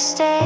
stay.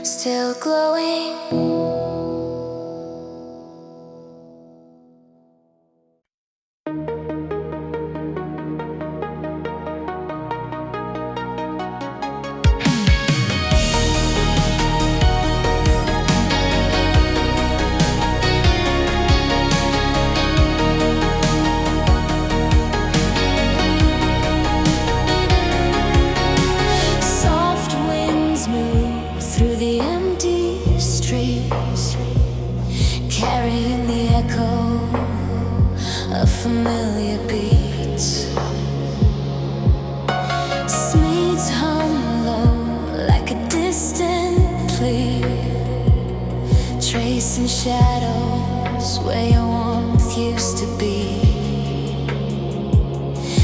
Still glowing. Familiar beats, Smeeds hum low like a distant plea, tracing shadows where your warmth used to be.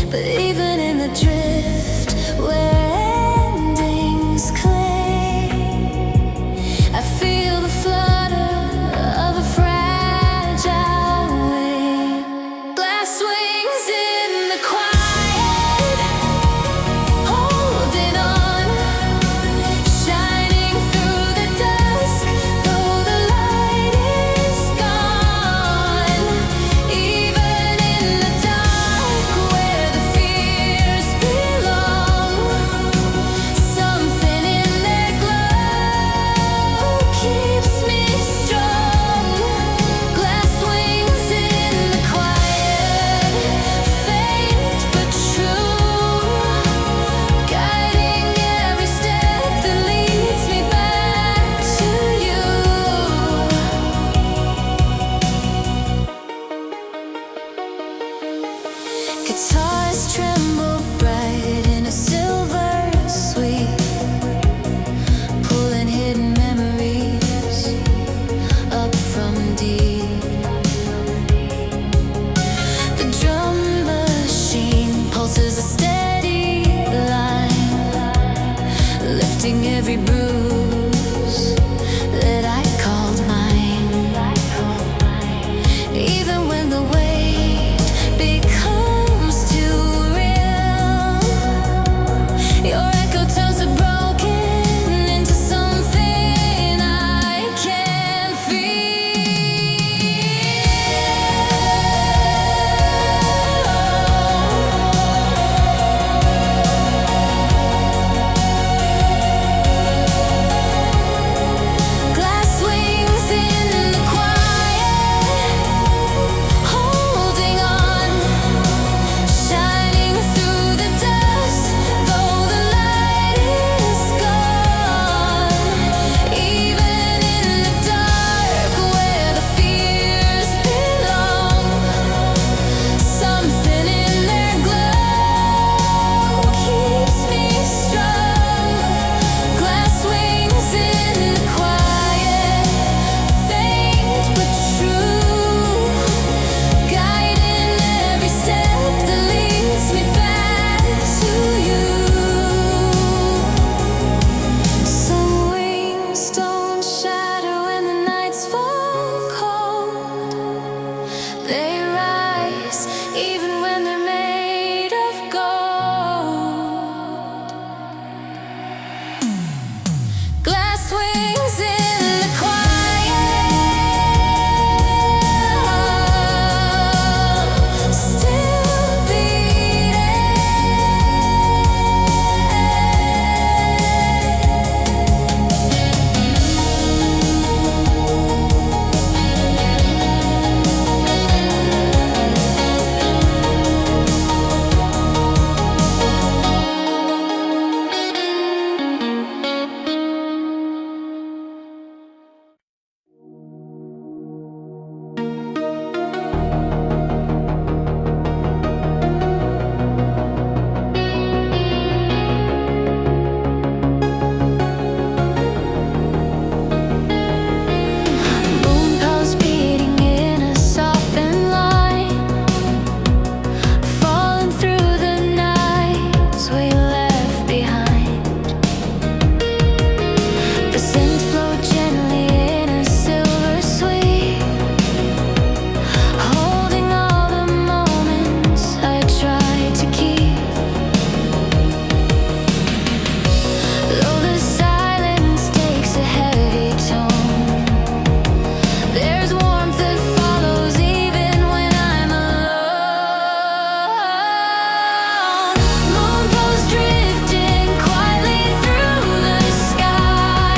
But even in the drift where endings cling, I feel the flutter of a fragile wing. Glass wings bruise that I called mine. Even when the weight becomes too real, your echo turns to broken into something I can glass wings in the quiet, holding on, shining through the dust, though the light is gone. Even in the dark, where the fears belong, something in their glow keeps me strong. Glass wings in the quiet, faint but true, guiding every step that leads me back to you. Some wings don't shatter when the nights fall cold. They rise even when they're made of gold. Glass wings in the quiet, still beating. Moon pulse beating in a softened line, falling through the nights we left behind. The synth flow gently in a silver sweep, holding all the moments I tried to keep. Though the silence takes a heavy tone, there's warmth that follows even when I'm alone. Moon pulse drifting quietly through the sky,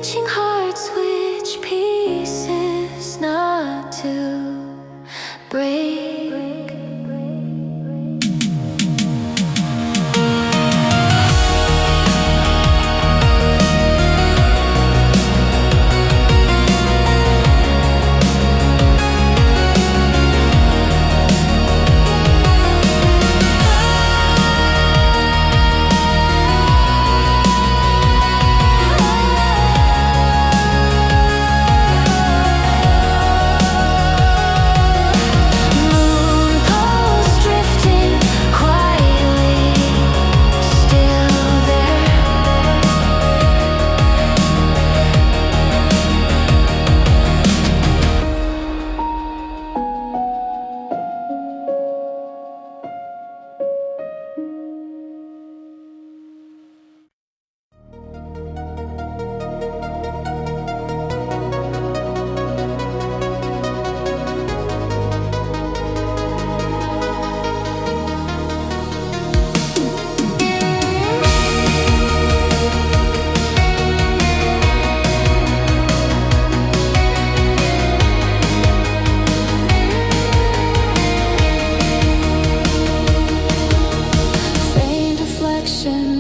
teaching hearts which pieces not to break.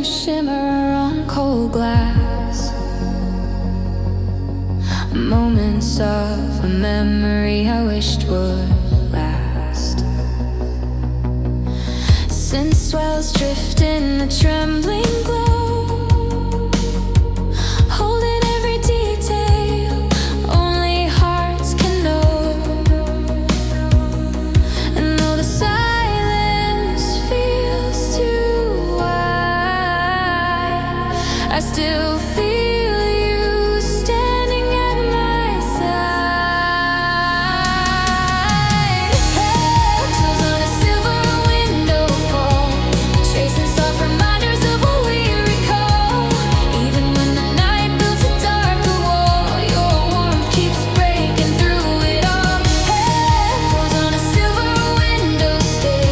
Shimmer on cold glass, moments of a memory I wished would last. Synth swells drift in the trembling glow, holding every detail only hearts can know. And though the silence feels too wide, I still feel you standing at my side. Close on a silver window fall, tracing soft reminders of what we recall. Even when the night builds a darker wall, your warmth keeps breaking through it all. Close on a silver window stay,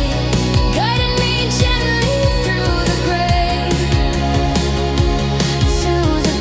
guiding me gently through the gray. To the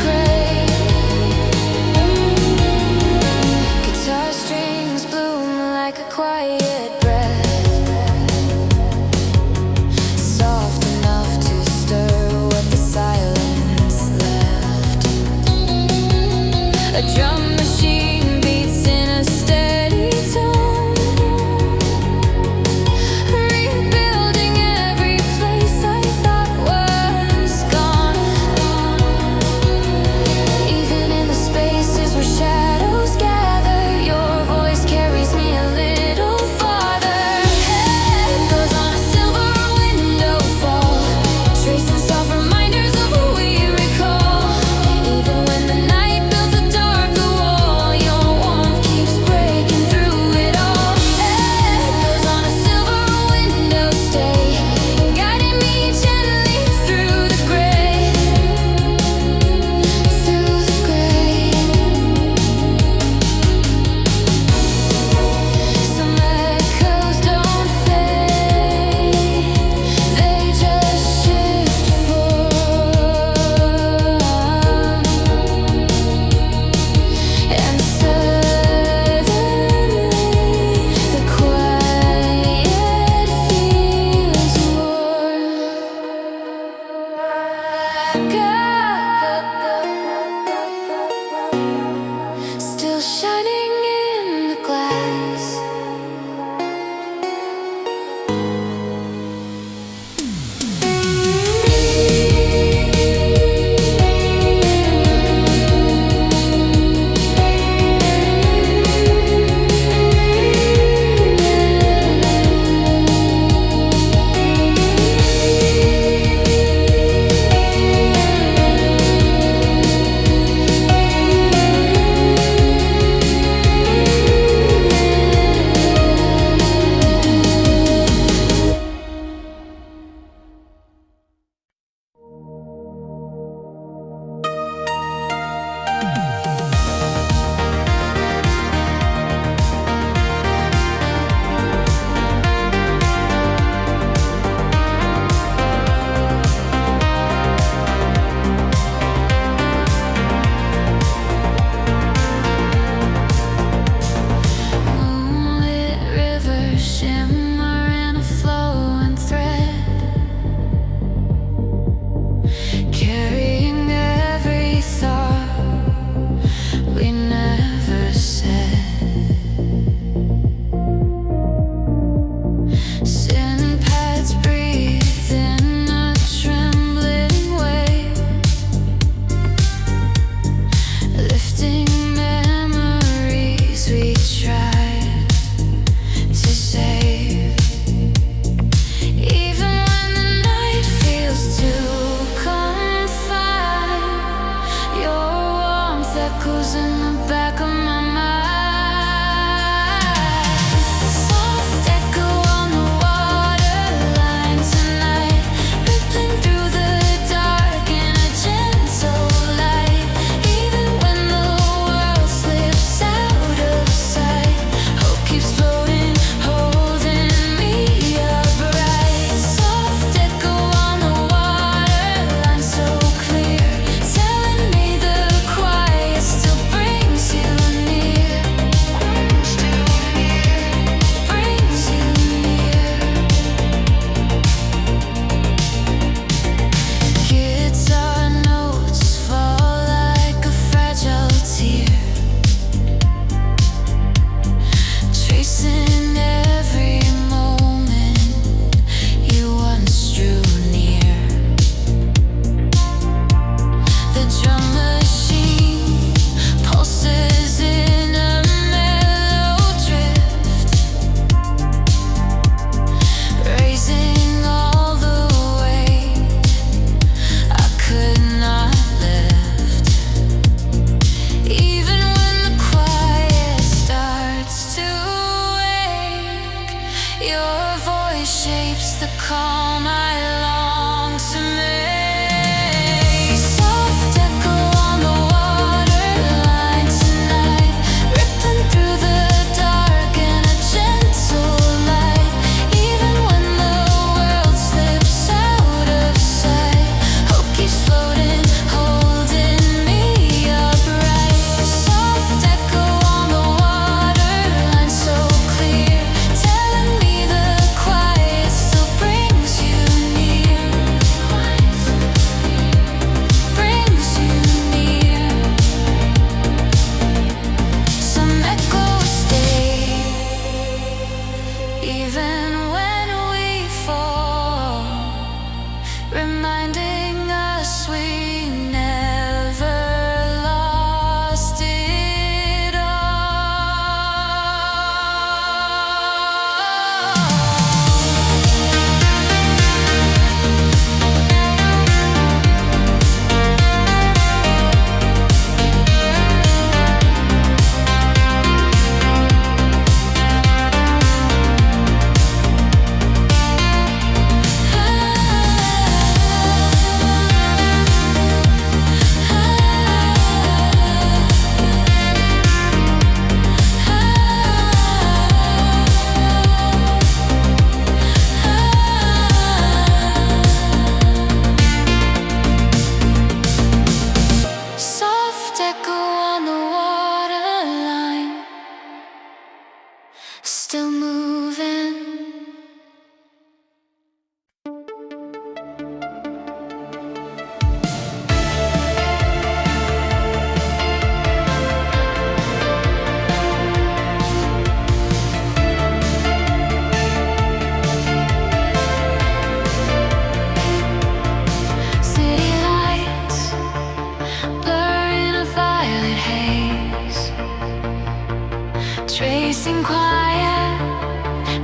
chasing quiet,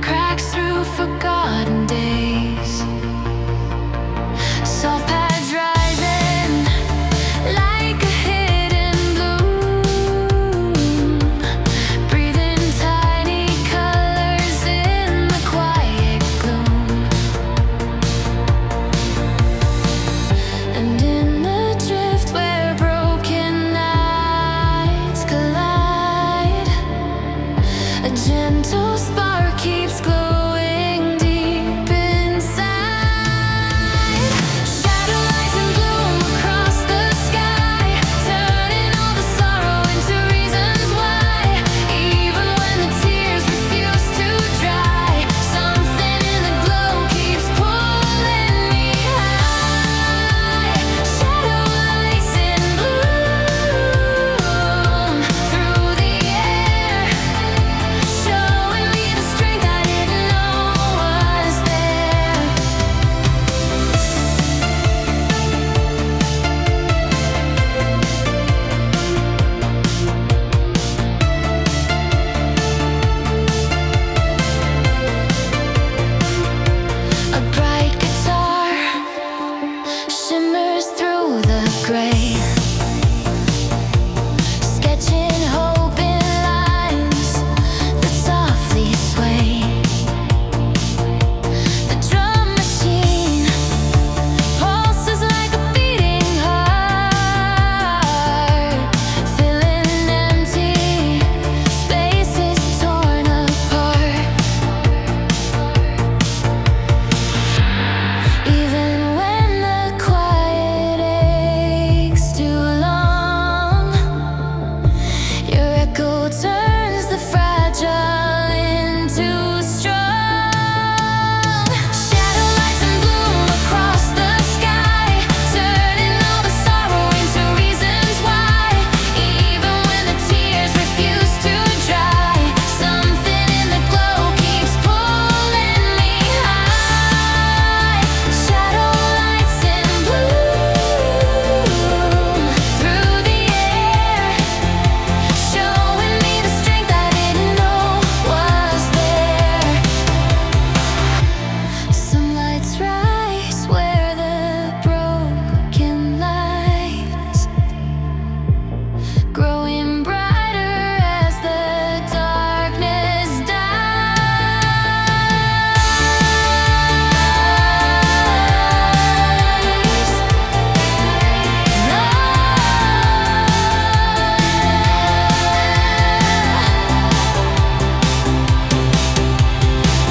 cracks through forgotten days. Soft pads rising like a hidden bloom, breathing tiny colors in the quiet gloom. And in the drift where broken nights collide, a gentle spark keeps glowing deep inside. Shadow lights in bloom across the sky, turning all the sorrow into reasons why. Even when the tears refuse to dry, something in the glow keeps pulling me high. Shadow lights in bloom through the air, showing me the strength I didn't know was there. A bright guitar shimmers through the gray, sketching hope in lines that softly sway. The drum machine pulses like a beating heart, filling empty spaces torn apart. Even when the quiet aches too long, your echo turns the fragile into strong. Shadow lights in bloom across the sky, turning all the sorrow into reasons why. Even when the tears refuse to dry, something in the glow keeps pulling me high. Shadow lights in bloom through the air, showing me the strength I didn't know was there. Some lights rise where the broken lies, growing brighter as the darkness dies.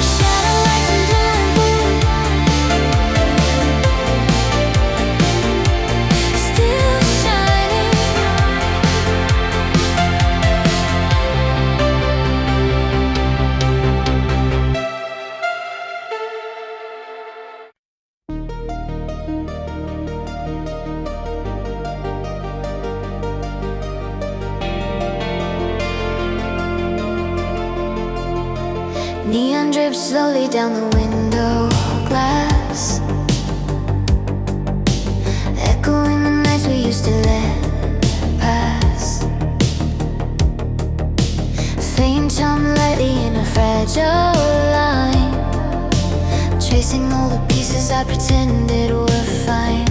Shadow lights in bloom, still shining. Neon drips slowly down the window glass, echoing the nights we used to let pass. Faint hum lightly in a fragile line, tracing all the pieces I pretended were fine.